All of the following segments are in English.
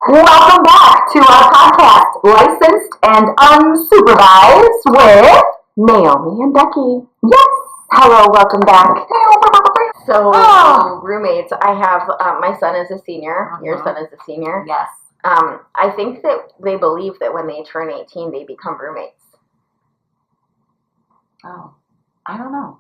Welcome back to our podcast, Licensed and Unsupervised with Naomi and Beckee. Yes. Hello, welcome back. So, roommates, I have, my son is a senior. Your son is a senior. Yes. I think that they believe that when they turn 18, they become roommates. Oh, I don't know.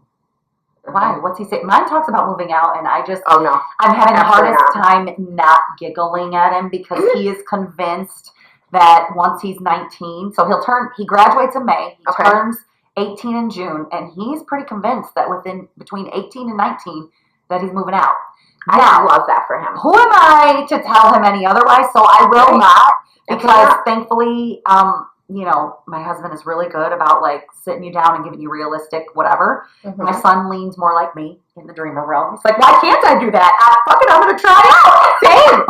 Why? What's he saying? Mine talks about moving out, and I'm having the hardest time not giggling at him because he is convinced that once he's 19, so he graduates in May, he turns 18 in June, and he's pretty convinced that between 18 and 19 that he's moving out. I love that for him. Who am I to tell him any otherwise? So I will not, because thankfully, my husband is really good about sitting you down and giving you realistic whatever. Mm-hmm. My son leans more like me in the dreamer realm. He's like, why can't I do that? Fuck it, I'm going to try it out. Same.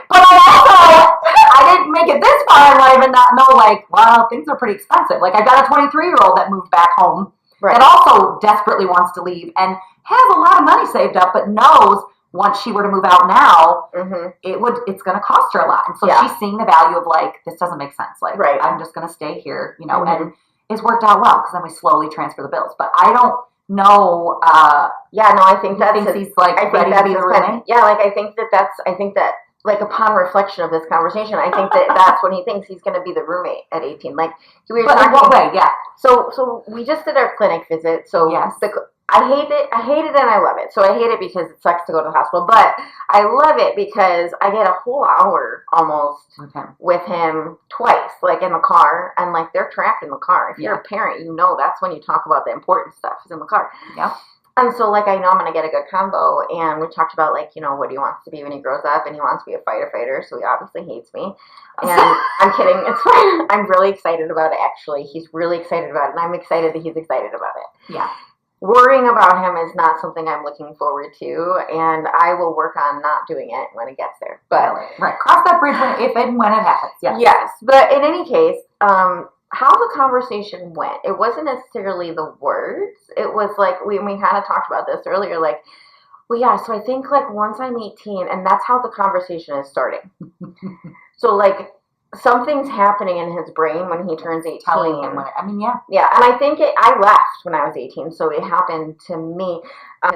But I didn't make it this far in life and not know things are pretty expensive. I got a 23-year-old that moved back home that also desperately wants to leave and has a lot of money saved up, but knows once she were to move out now, it's going to cost her a lot. And so she's seeing the value of this doesn't make sense. I'm just going to stay here, and it's worked out well because then we slowly transfer the bills. But I don't know. I think that's he's ready to be the roommate. I think that upon reflection of this conversation, I think that that's when he thinks he's going to be the roommate at 18. But in what way? Yeah. So we just did our clinic visit. So I hate it and I love it. So I hate it because it sucks to go to the hospital, but I love it because I get a whole hour almost with him twice, in the car, and they're trapped in the car. If you're a parent, that's when you talk about the important stuff is in the car. Yeah. And so, I know I'm going to get a good combo, and we talked about, what he wants to be when he grows up, and he wants to be a fighter, so he obviously hates me. And I'm kidding. It's fine. I'm really excited about it, actually. He's really excited about it, and I'm excited that he's excited about it. Yeah. Worrying about him is not something I'm looking forward to, and I will work on not doing it when it gets there. But cross that bridge if and when it happens. Yes. Yes, but in any case, how the conversation went, it wasn't necessarily the words. It was we kind of talked about this earlier. So I think once I'm 18, and that's how the conversation is starting. So something's happening in his brain when he turns 18. Telling him Yeah, and I think I left when I was 18, so it happened to me.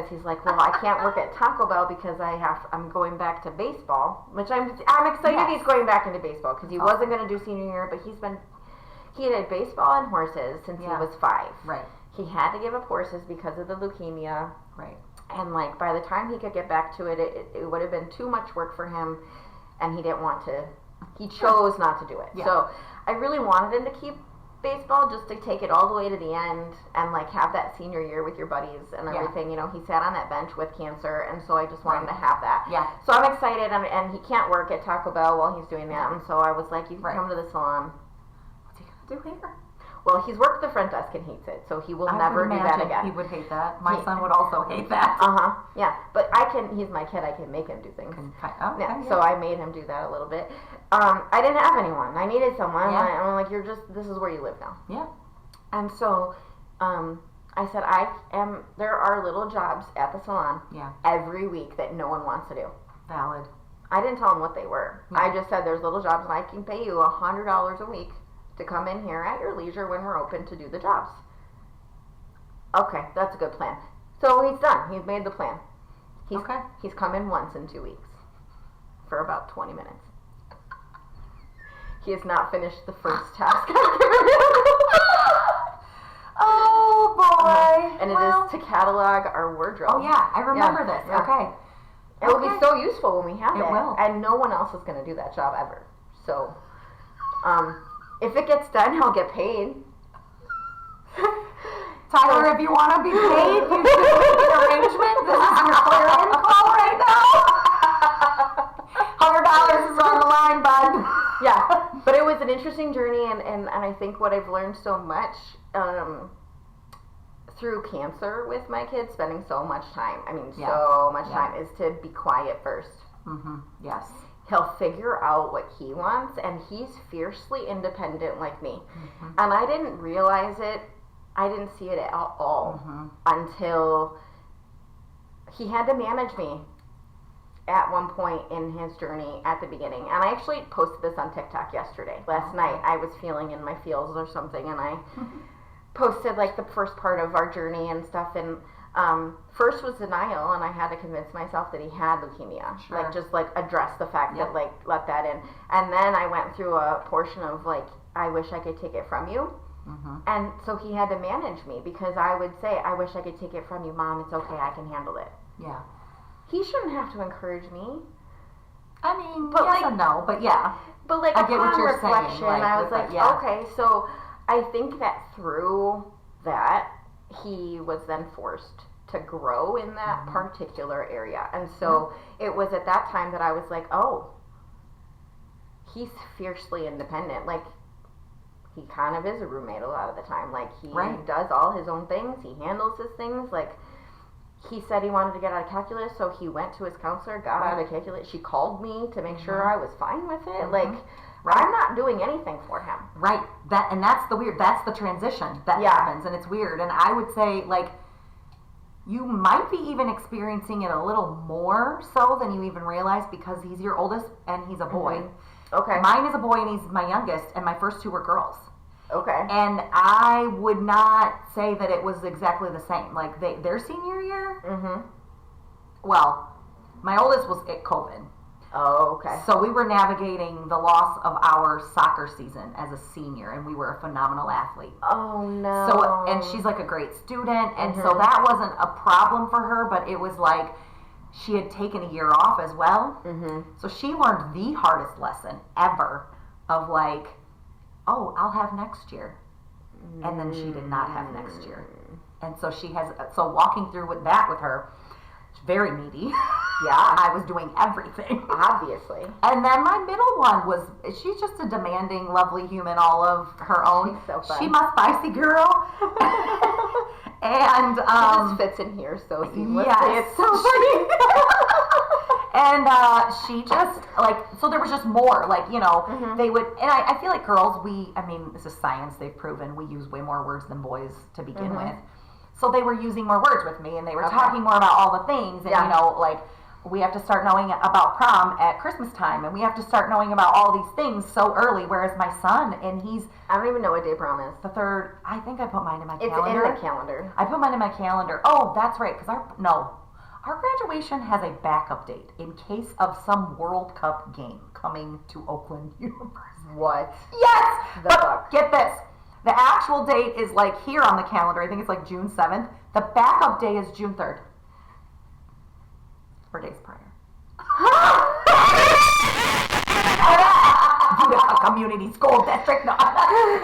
He's like, well, I can't work at Taco Bell because I'm going back to baseball, which I'm excited he's going back into baseball because he wasn't going to do senior year, but he had baseball and horses since he was 5. Right. He had to give up horses because of the leukemia. Right. And by the time he could get back to it, it would have been too much work for him, and he didn't want to. He chose not to do it. Yeah. So I really wanted him to keep baseball just to take it all the way to the end and have that senior year with your buddies and everything. He sat on that bench with cancer, and so I just wanted him to have that. Yeah. So I'm excited, and he can't work at Taco Bell while he's doing that, and so I was like, you can come to the salon. Do here? Well, he's worked the front desk and hates it, so he will never do that again. He would hate that. My son would also hate that. Yeah, but he's my kid, I can make him do things. So I made him do that a little bit. I didn't have anyone. I needed someone. Yeah. I'm like, this is where you live now. Yeah. And so, I said, there are little jobs at the salon every week that no one wants to do. Valid. I didn't tell him what they were. Yeah. I just said, there's little jobs and I can pay you $100 a week to come in here at your leisure when we're open to do the jobs. Okay, that's a good plan. So he's done. He's made the plan. He's come in once in 2 weeks for about 20 minutes. He has not finished the first task I've given him. Oh, boy. And it is to catalog our wardrobe. Oh, yeah. I remember this. Yeah. Okay. It will be so useful when we have it. It will. And no one else is going to do that job ever. So, if it gets done, I'll get paid. Tyler, if you want to be paid, you should make an arrangement. This is your clear-in call right now. $100 is on the line, bud. Yeah, but it was an interesting journey, and I think what I've learned so much through cancer with my kids, spending so much time, so much time, is to be quiet first. Mm-hmm. Yes. He'll figure out what he wants, and he's fiercely independent like me. Mm-hmm. And I didn't realize it. I didn't see it at all until he had to manage me. at one point in his journey at the beginning, and I actually posted this on TikTok yesterday. Last night, I was feeling in my feels or something, and I posted like the first part of our journey and stuff. And first was denial, and I had to convince myself that he had leukemia. Sure. Like just like address the fact that like let that in. And then I went through a portion of like, I wish I could take it from you. And so he had to manage me because I would say, I wish I could take it from you, Mom. It's okay. I can handle it. Yeah. He shouldn't have to encourage me. I mean, but yes and no, but yeah. But like I get what you're reflection, saying. Like, I was like, okay, so I think that through that, he was then forced to grow in that particular area. And so it was at that time that I was like, oh, he's fiercely independent. Like, he kind of is a roommate a lot of the time. Like, he does all his own things. He handles his things. Like, he said he wanted to get out of calculus, so he went to his counselor, got out of calculus. She called me to make sure I was fine with it. Like, I'm not doing anything for him. Right. That's the transition that happens, and it's weird. And I would say, like, you might be even experiencing it a little more so than you even realize because he's your oldest and he's a boy. Okay. Mine is a boy and he's my youngest, and my first two were girls. Okay. And I would not say that it was exactly the same. Like, their senior year, well, my oldest was at COVID. Oh, okay. So we were navigating the loss of our soccer season as a senior, and we were a phenomenal athlete. Oh, no. So, and she's like a great student, and so that wasn't a problem for her, but it was like she had taken a year off as well. So she learned the hardest lesson ever of like, oh, I'll have next year. And then she did not have next year. And so so walking through with her, it's very needy. I was doing everything. Obviously. And then my middle one she's just a demanding, lovely human all of her own. She's so fun. She must spicy girl. And she just fits in here so seamlessly. Yes. It's so funny. And she just, like, so there was just more, like, you know, they would, and I feel like girls, this is science, they've proven we use way more words than boys to begin with. So they were using more words with me, and they were talking more about all the things, and, you know, like, we have to start knowing about prom at Christmas time, and we have to start knowing about all these things so early, whereas my son, and I don't even know what day prom is. the third, I think I put mine in my calendar. It's in the calendar. I put mine in my calendar. Oh, that's right, because our graduation has a backup date in case of some World Cup game coming to Oakland University. What? Yes! Fuck? Get this. The actual date is like here on the calendar. I think it's like June 7th. The backup day is June 3rd. 4 days prior. Utica Community School District. No.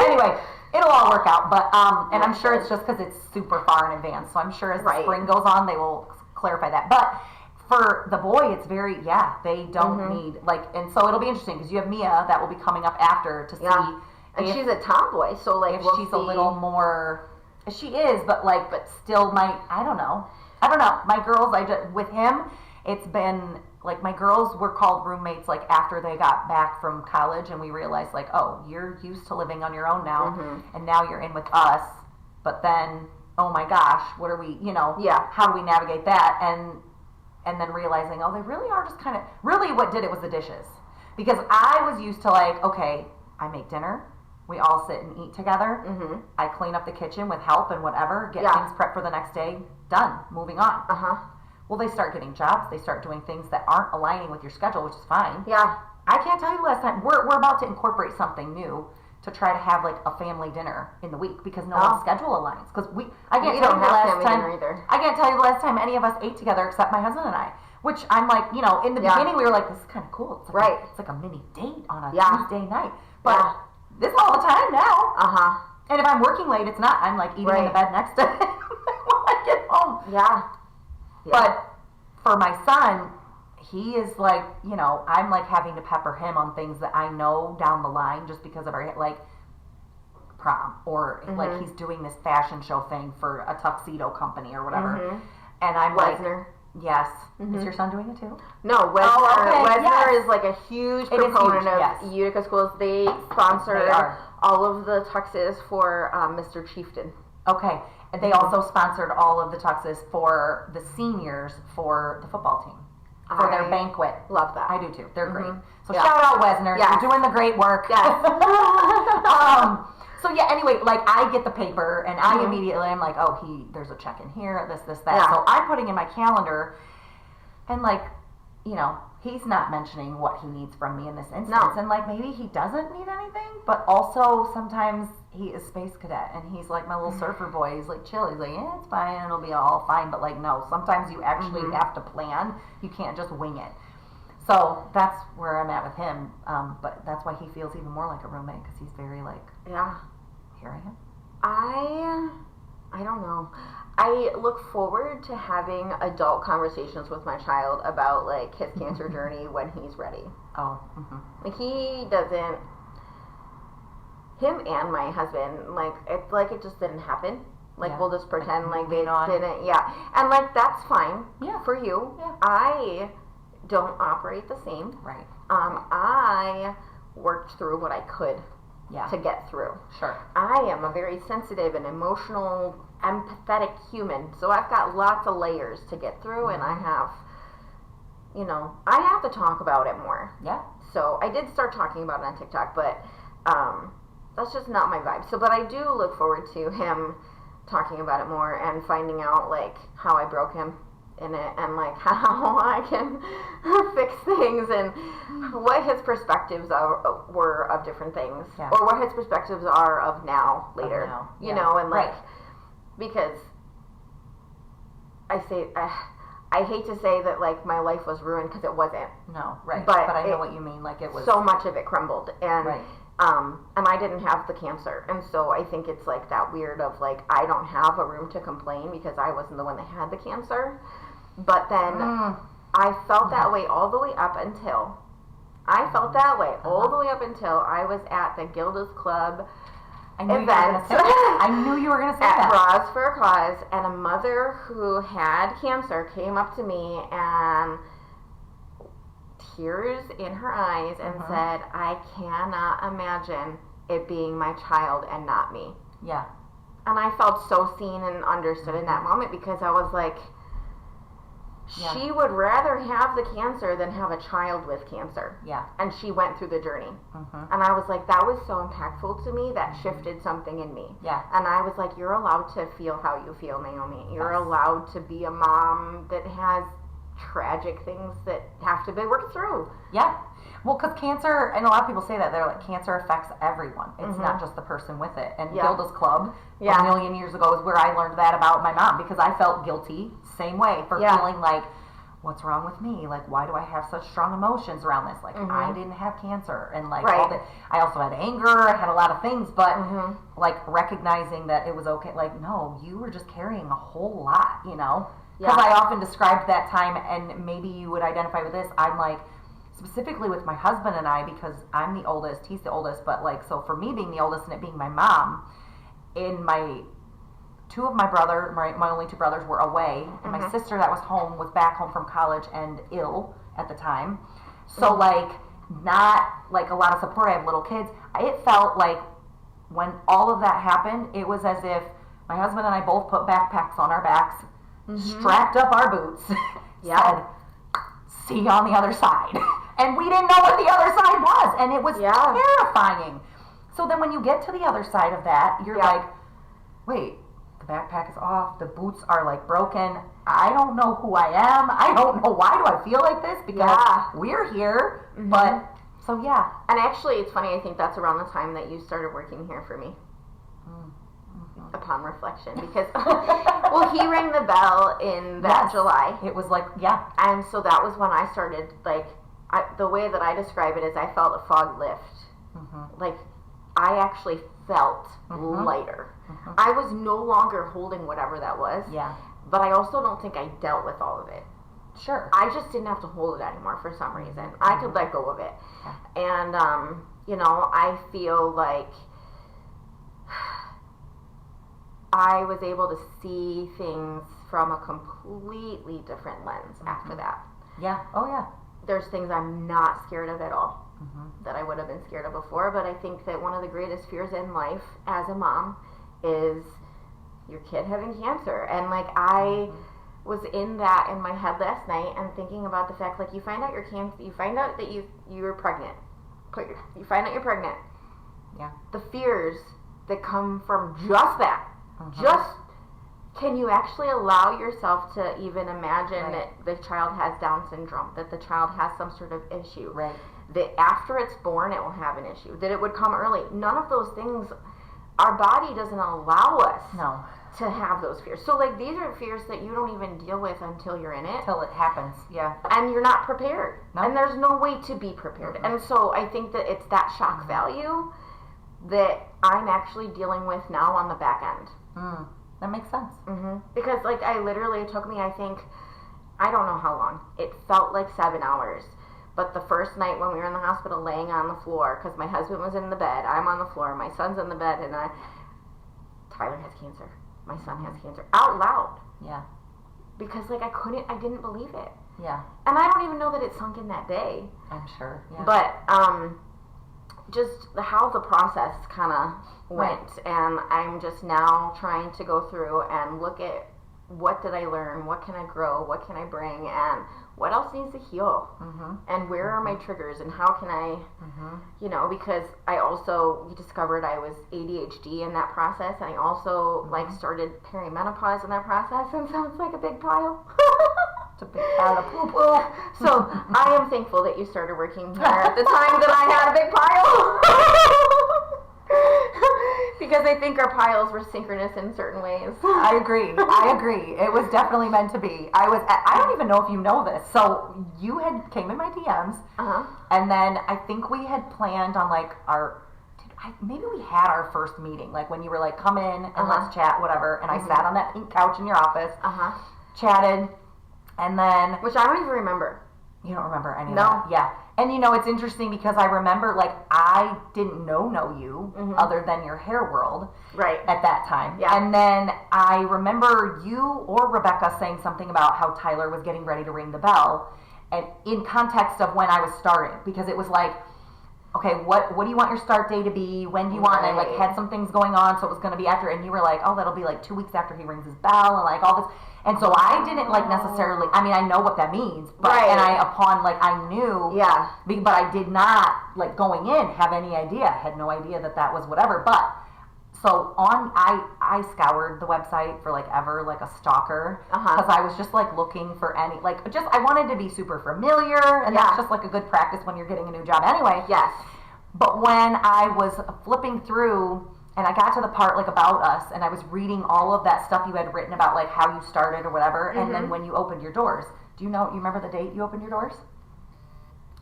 Anyway, it'll all work out. But and I'm sure it's just because it's super far in advance. So I'm sure as the spring goes on, they will clarify that. But for the boy, it's very, they don't need, like, and so it'll be interesting because you have Mia that will be coming up after to see. And she's a tomboy, so, like, if she's a little more, she is, but still I don't know. My girls, with him, it's been, like, my girls were called roommates, like, after they got back from college, and we realized, like, oh, you're used to living on your own now, and now you're in with us, but then, oh my gosh, what are we, how do we navigate that? And then realizing, oh, they really are just kind of, really what did it was the dishes. Because I was used to, like, okay, I make dinner, we all sit and eat together, I clean up the kitchen with help and whatever, get things prepped for the next day, done, moving on. Well, they start getting jobs, they start doing things that aren't aligning with your schedule, which is fine. I can't tell you last time, we're about to incorporate something new to try to have, like, a family dinner in the week because no one's schedule aligns. Because I can't tell you the last time any of us ate together except my husband and I. Which I'm like, in the beginning we were like, this is kind of cool. It's like it's like a mini date on a Tuesday night. But this is all the time now. And if I'm working late, it's not. I'm like eating in the bed next to him when I get home. But for my son, he is like, I'm like having to pepper him on things that I know down the line just because of our, like, prom. Or like he's doing this fashion show thing for a tuxedo company or whatever. And I'm Wesner. Yes. Is your son doing it too? No, Wesner is like a huge proponent of Utica schools. They sponsored all of the tuxes for Mr. Chieftain. Okay. And they also sponsored all of the tuxes for the seniors for the football team. for their banquet. Love that. I do too. They're great. So Yeah. shout out Wesner. Yes. You're doing the great work. Yes. So yeah, anyway, like I get the paper and I immediately I'm like, oh, there's a check in here, this, that. Yeah. So I'm putting in my calendar and like, you know, he's not mentioning what he needs from me in this instance. No. And like maybe he doesn't need anything, but also sometimes he is space cadet and he's like my little surfer boy. He's like chill. He's like, yeah, it's fine. It'll be all fine. But like, no, sometimes you actually have to plan. You can't just wing it. So that's where I'm at with him. But that's why he feels even more like a roommate because he's very like, yeah, here I am. I don't know. I look forward to having adult conversations with my child about like his cancer journey when he's ready. Oh. Like he doesn't. Him and my husband, like it's like it just didn't happen. Like we'll just pretend like they didn't. Yeah, and like that's fine. Yeah. For you. Yeah. I don't operate the same. Right. I worked through what I could. Yeah. To get through. Sure. I am a very sensitive and emotional, empathetic human, so I've got lots of layers to get through, and I have, you know, I have to talk about it more. Yeah. So I did start talking about it on TikTok, but that's just not my vibe. So, but I do look forward to him talking about it more and finding out like how I broke him in it and like how I can fix things and what his perspectives were of different things or what his perspectives are of now later you know, and like because I hate to say that like my life was ruined because it wasn't, but I know what you mean, like it was so much of it crumbled and and I didn't have the cancer, and so I think it's like that weird of like I don't have a room to complain because I wasn't the one that had the cancer. But then I felt that way all the way up until I was at the Gilda's Club event. I knew you were going to say at that. Bras for a Cause, and a mother who had cancer came up to me and tears in her eyes and said, I cannot imagine it being my child and not me. Yeah. And I felt so seen and understood in that moment because I was like, she would rather have the cancer than have a child with cancer. Yeah. And she went through the journey. And I was like, that was so impactful to me. That shifted something in me. Yeah. And I was like, you're allowed to feel how you feel, Naomi. You're allowed to be a mom that has tragic things that have to be worked through. Yeah. Well, because cancer, and a lot of people say that, they're like, cancer affects everyone. It's not just the person with it. And Gilda's Club, a million years ago, is where I learned that about my mom, because I felt guilty, same way, for feeling like, what's wrong with me? Like, why do I have such strong emotions around this? Like, I didn't have cancer. And, like, all that. I also had anger. I had a lot of things. But, like, recognizing that it was okay. Like, no, you were just carrying a whole lot, you know? Because I often described that time, and maybe you would identify with this. I'm like, specifically with my husband and I, because I'm the oldest, he's the oldest, but like, so for me being the oldest and it being my mom, two of my only two brothers were away, and my sister that was home was back home from college and ill at the time. So like, not like a lot of support. I have little kids. It felt like when all of that happened, it was as if my husband and I both put backpacks on our backs, strapped up our boots, said, see you on the other side. And we didn't know what the other side was. And it was terrifying. So then when you get to the other side of that, you're like, wait, the backpack is off. The boots are like broken. I don't know who I am. I don't know why do I feel like this, because we're here. But so And actually, it's funny. I think that's around the time that you started working here for me. Upon reflection, because well, he rang the bell in that July. It was like and so that was when I started like the way that I describe it is I felt a fog lift. Like I actually felt lighter. I was no longer holding whatever that was. But I also don't think I dealt with all of it. Sure. I just didn't have to hold it anymore for some reason. I could let go of it. And you know, I feel like I was able to see things from a completely different lens after that. There's things I'm not scared of at all that I would have been scared of before, but I think that one of the greatest fears in life as a mom is your kid having cancer. And like was in my head last night and thinking about the fact, like, you find out you find out that you're pregnant. You find out you're pregnant. Yeah. The fears that come from just that. Just, can you actually allow yourself to even imagine that the child has Down syndrome, that the child has some sort of issue, that after it's born it will have an issue, that it would come early. None of those things, our body doesn't allow us to have those fears. So, like, these are fears that you don't even deal with until you're in it. Until it happens, And you're not prepared. No. And there's no way to be prepared. And so I think that it's that shock value that I'm actually dealing with now on the back end. That makes sense. Because, like, it took me, I think, I don't know how long. It felt like 7 hours. But the first night when we were in the hospital laying on the floor, because my husband was in the bed, I'm on the floor, my son's in the bed, and Tyler has cancer. My son has cancer. Out loud. Yeah. Because, like, I didn't believe it. Yeah. And I don't even know that it sunk in that day. I'm sure. Yeah. But, just how the process kind of went, and I'm just now trying to go through and look at what did I learn, what can I grow, what can I bring, and what else needs to heal, and where are my triggers, and how can I, because I also discovered I was ADHD in that process, and I also like started perimenopause in that process, and so it's like a big pile. It's a big pile of poo-poo. So I am thankful that you started working here at the time that I had a big pile. Because I think our piles were synchronous in certain ways. I agree. It was definitely meant to be. I don't even know if you know this. So you came in my DMs, and then I think we had planned on like maybe we had our first meeting, like when you were like, come in and let's chat, whatever. And I sat on that pink couch in your office, chatted, and then which I don't even remember. You don't remember any of No. that? Yeah. And it's interesting because I remember, like, I didn't know you other than your hair world. Right. At that time. Yeah. And then I remember you or Rebecca saying something about how Tyler was getting ready to ring the bell, and in context of when I was starting, because it was like, okay, what do you want your start day to be? When do you want? And I like had some things going on, so it was going to be after, and you were like, oh, that'll be like 2 weeks after he rings his bell, and like all this. And so I didn't like necessarily, I mean, I know what that means, but, and I knew, but I did not, like, going in, have any idea, had no idea that was whatever, but, so I scoured the website for, like, ever, like a stalker, because I was just, like, looking for any, like, I wanted to be super familiar, and that's just, like, a good practice when you're getting a new job anyway. Yes. But when I was flipping through, and I got to the part, like, about us, and I was reading all of that stuff you had written about, like, how you started or whatever, and then when you opened your doors. You remember the date you opened your doors?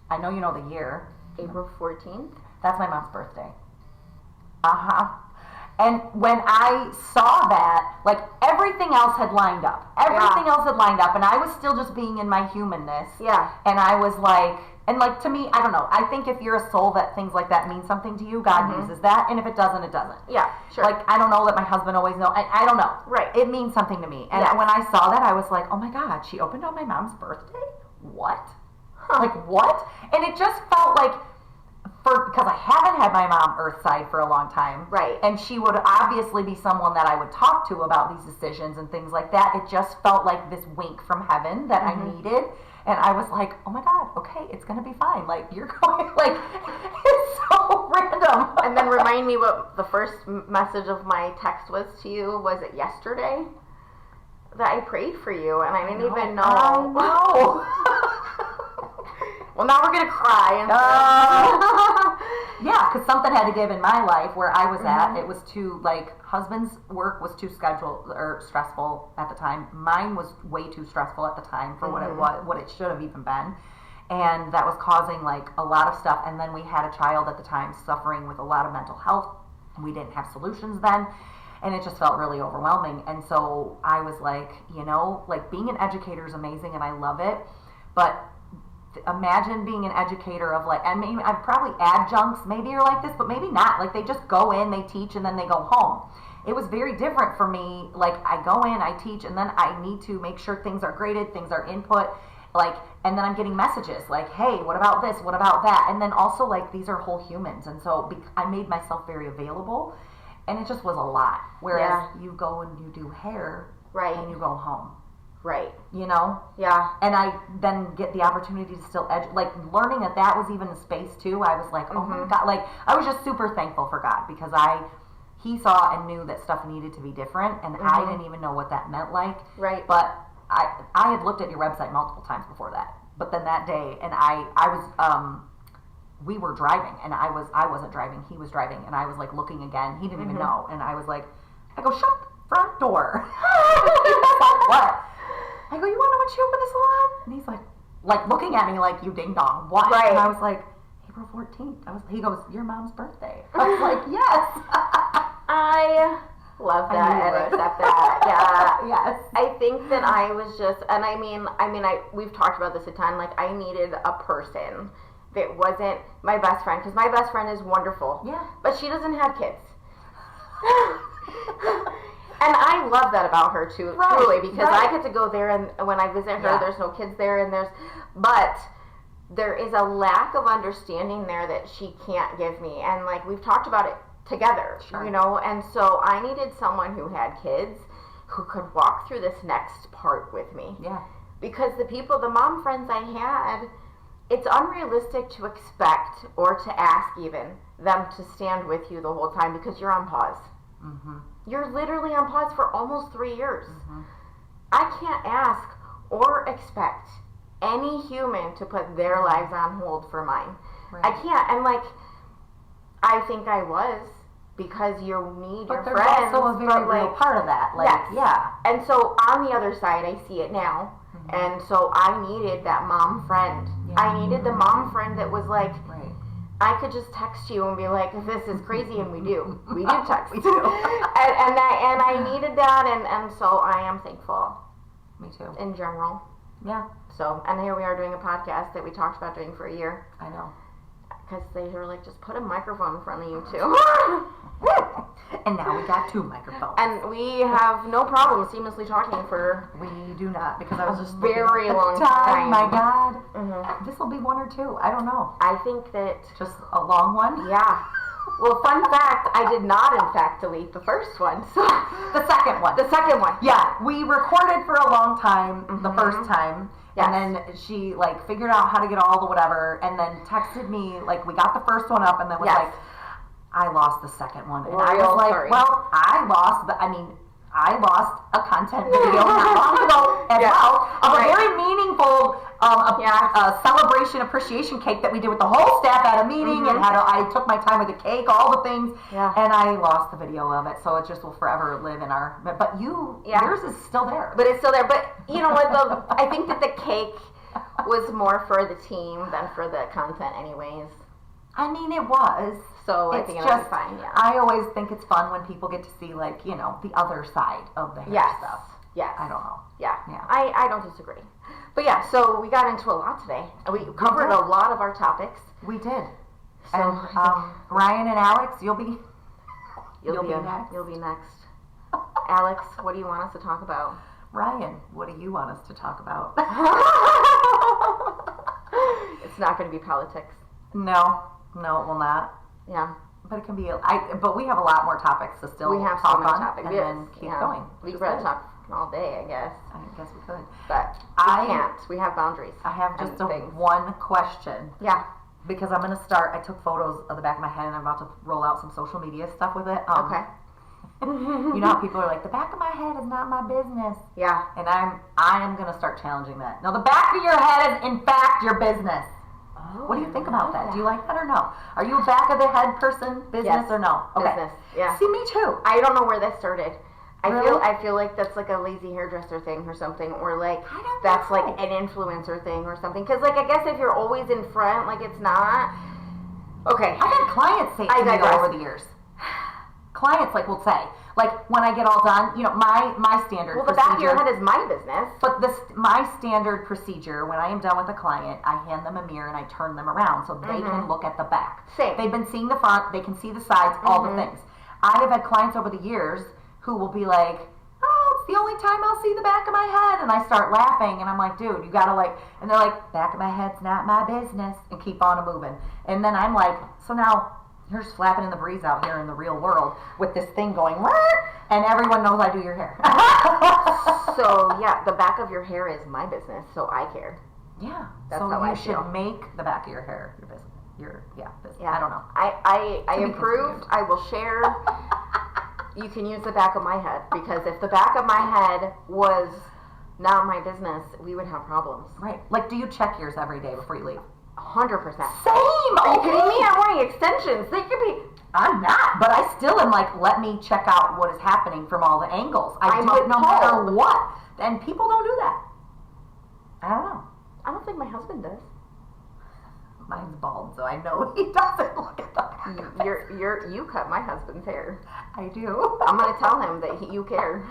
I know you know the year. April 14th? That's my mom's birthday. And when I saw that, like, everything else had lined up. Everything else had lined up, and I was still just being in my humanness. Yeah. And I was like, and like, to me, I don't know. I think if you're a soul that things like that mean something to you, God uses that, and if it doesn't, it doesn't. Yeah, sure. Like, I don't know that my husband always knows. I don't know. Right. It means something to me. And when I saw that, I was like, oh my God, she opened on my mom's birthday? What? Like, what? And it just felt like, because I haven't had my mom earthside for a long time. Right. And she would obviously be someone that I would talk to about these decisions and things like that. It just felt like this wink from heaven that I needed. And I was like, oh my God, okay, it's going to be fine. Like, you're going, like, it's so random. And then remind me what the first message of my text was to you. Was it yesterday? That I prayed for you, and I didn't even know. I know. Well, now we're going to cry. Yeah, because something had to give in my life where I was at. It was too, like, husband's work was too stressful at the time. Mine was way too stressful at the time for what it should have even been. And that was causing, like, a lot of stuff. And then we had a child at the time suffering with a lot of mental health. We didn't have solutions then. And it just felt really overwhelming. And so I was like, like, being an educator is amazing and I love it. But imagine being an educator of, like, and maybe I'm probably adjuncts, maybe you're like this, but maybe not. Like, they just go in, they teach, and then they go home. It was very different for me. Like, I go in, I teach, and then I need to make sure things are graded, things are input, like, and then I'm getting messages like, hey, what about this, what about that? And then also, like, these are whole humans, and so I made myself very available, and it just was a lot. Whereas you go and you do hair, right, and you go home. Right. You know? Yeah. And I then get the opportunity to still learning that was even a space too. I was like, oh my God. Like, I was just super thankful for God because he saw and knew that stuff needed to be different, and I didn't even know what that meant. Right. But I had looked at your website multiple times before that. But then that day, and I was we were driving, and I wasn't driving. He was driving, and I was like looking again. He didn't even know, and I was like, I go, shut the front door. What? I go, you want to know when she opened the salon? And he's like looking at me like, you ding dong, what? Right. And I was like, April 14th. He goes, your mom's birthday. I was like, yes. I love that and accept that. Yeah. Yes. I think that I was just, and we've talked about this a ton. Like, I needed a person that wasn't my best friend, because my best friend is wonderful. Yeah. But she doesn't have kids. And I love that about her too, truly, because I get to go there, and when I visit her, there's no kids there, but there is a lack of understanding there that she can't give me, and like we've talked about it together, you know, and so I needed someone who had kids who could walk through this next part with me. Yeah. Because the mom friends I had, it's unrealistic to expect or to ask even them to stand with you the whole time because you're on pause. Mm-hmm. You're literally on pause for almost 3 years. Mm-hmm. I can't ask or expect any human to put their lives on hold for mine. Right. I can't. And like, I think I was, because you need your friends. But there's also a very real part of that. Like, yes. Yeah. And so on the other side, I see it now. Mm-hmm. And so I needed that mom friend. Yeah. I needed the mom friend that was like, I could just text you and be like, this is crazy, and we do text. We do. and I needed that, and so I am thankful. Me too. In general. Yeah. So, and here we are doing a podcast that we talked about doing for a year. I know. Because they were like, just put a microphone in front of you too. And now we got 2 microphones. And we have no problem seamlessly talking for... We do not, because I was just very long time. My God. Mm-hmm. This will be 1 or 2. I don't know. I think that... Just a long one? Yeah. Well, fun fact, I did not, in fact, delete the first one. So the second one. The second one. Yeah. We recorded for a long time, the first time. Yes. And then she, like, figured out how to get all the whatever, and then texted me, like, we got the first one up, and then was like, I lost the second one. And I was like, well, I lost a content video not long ago as well of a very meaningful celebration appreciation cake that we did with the whole staff at a meeting, and I took my time with the cake, all the things, and I lost the video of it, so it just will forever live in our, but yours is still there. But it's still there, but you know what, I think that the cake was more for the team than for the content anyways. I mean, it was. So I think it was fine, I always think it's fun when people get to see, like, you know, the other side of the hair stuff. Yes. I don't know. Yeah. I don't disagree. But yeah, so we got into a lot today. We covered a lot of our topics. We did. So, and Ryan and Alex, you'll be next. You'll be next. Alex, what do you want us to talk about? Ryan, what do you want us to talk about? It's not going to be politics. No, it will not. Yeah. But it can be, but we have a lot more topics to still talk so many topics. And then keep going. We could talk all day, I guess. I guess we could. But we can't. We have boundaries. I have just one question. Yeah. Because I'm going to start, I took photos of the back of my head, and I'm about to roll out some social media stuff with it. Okay. You know how people are like, the back of my head is not my business. Yeah. And I am going to start challenging that. Now, the back of your head is, in fact, your business. What do you think about that? Do you like that or no? Are you a back of the head person, business or no? Okay. Business, yeah. See, me too. I don't know where that started. Really? I feel like that's like a lazy hairdresser thing or something, or like that's like an influencer thing or something. Because like I guess if you're always in front, like it's not. Okay. I've had clients say to me over the years. Clients will say, like, when I get all done, you know, my standard procedure. Well, the back of your head is my business. But my standard procedure, when I am done with a client, I hand them a mirror and I turn them around so they can look at the back. Same. They've been seeing the front, they can see the sides, all the things. I have had clients over the years who will be like, oh, it's the only time I'll see the back of my head. And I start laughing, and I'm like, dude, you gotta and they're like, back of my head's not my business, and keep on moving. And then I'm like, so now, You're just flapping in the breeze out here in the real world with this thing going, and everyone knows I do your hair. So yeah, the back of your hair is my business, so I care. Yeah, that's so how you I should feel. make the back of your hair your business. Business. Yeah. I don't know. I approve. I will share. You can use the back of my head, because if the back of my head was not my business, we would have problems. Right. Like, do you check yours every day before you leave? 100%. Same. Are you kidding me? I'm wearing extensions. They could be. I'm not, but I still am like, let me check out what is happening from all the angles. I'm do it no matter appalled. what. And people don't do that. I don't know. I don't think my husband does. Mine's bald, so I know he doesn't look at the back of it. You cut my husband's hair. I do. I'm gonna tell him that you care.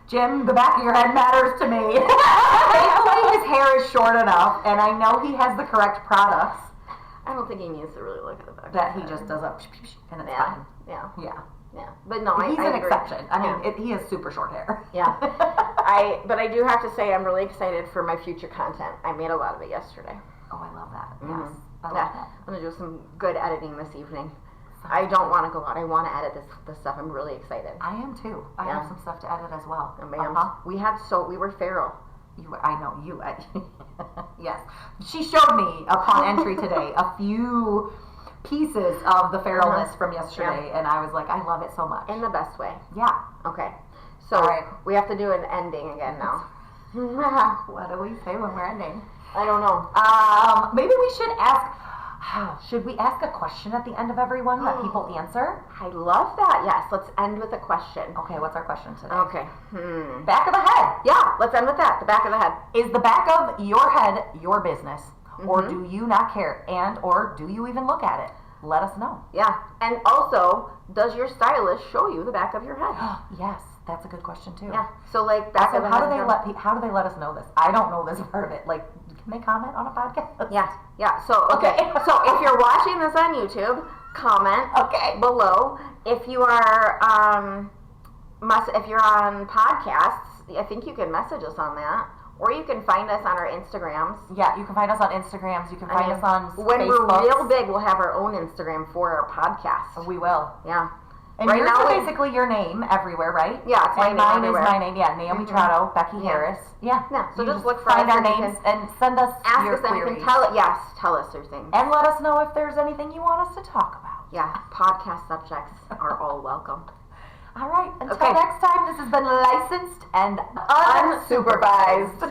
Jim, the back of your head matters to me. Thankfully, his hair is short enough, and I know he has the correct products. I don't think he needs to really look at the back. That he just does a and it's fine. Yeah. Yeah. Yeah. But no, He's I an agree. exception. I mean, he has super short hair. Yeah. But I do have to say, I'm really excited for my future content. I made a lot of it yesterday. Oh, I love that. Mm-hmm. Yes. I love that. I'm gonna do some good editing this evening. I don't want to go out. I want to edit this stuff. I'm really excited. I am too. I have some stuff to edit as well. We were feral. I know you. Yes, she showed me upon entry today a few pieces of the feralness from yesterday, and I was like, I love it so much. In the best way. Yeah. Okay. So we have to do an ending again now. What do we say when we're ending? I don't know. Maybe we should ask. Should we ask a question at the end of every one that people answer? I love that. Yes. Let's end with a question. Okay. What's our question today? Okay. Back of the head. Yeah. Let's end with that. The back of the head. Is the back of your head your business, or do you not care, or do you even look at it? Let us know. Yeah. And also, does your stylist show you the back of your head? Yes. That's a good question too. Yeah. So like back of the how head. do they let us know this? I don't know this part of it. Like, can they comment on a podcast? Yeah. Yeah. So okay. So if you're watching this on YouTube, comment below. If you are if you're on podcasts, I think you can message us on that. Or you can find us on our Instagrams. Yeah, you can find us on Instagrams. You can find us on when Facebooks. we're real big, we'll have our own Instagram for our podcast. We will. Yeah. And right yours is basically your name everywhere, right? Yeah, it's my name everywhere. Mine is my name. Yeah, Naomi Trotto, Beckee Harris. Yeah. So just look for find our names and send us your queries. Tell us your things. And let us know if there's anything you want us to talk about. Yeah, podcast subjects are all welcome. All right. Until next time, this has been licensed and unsupervised.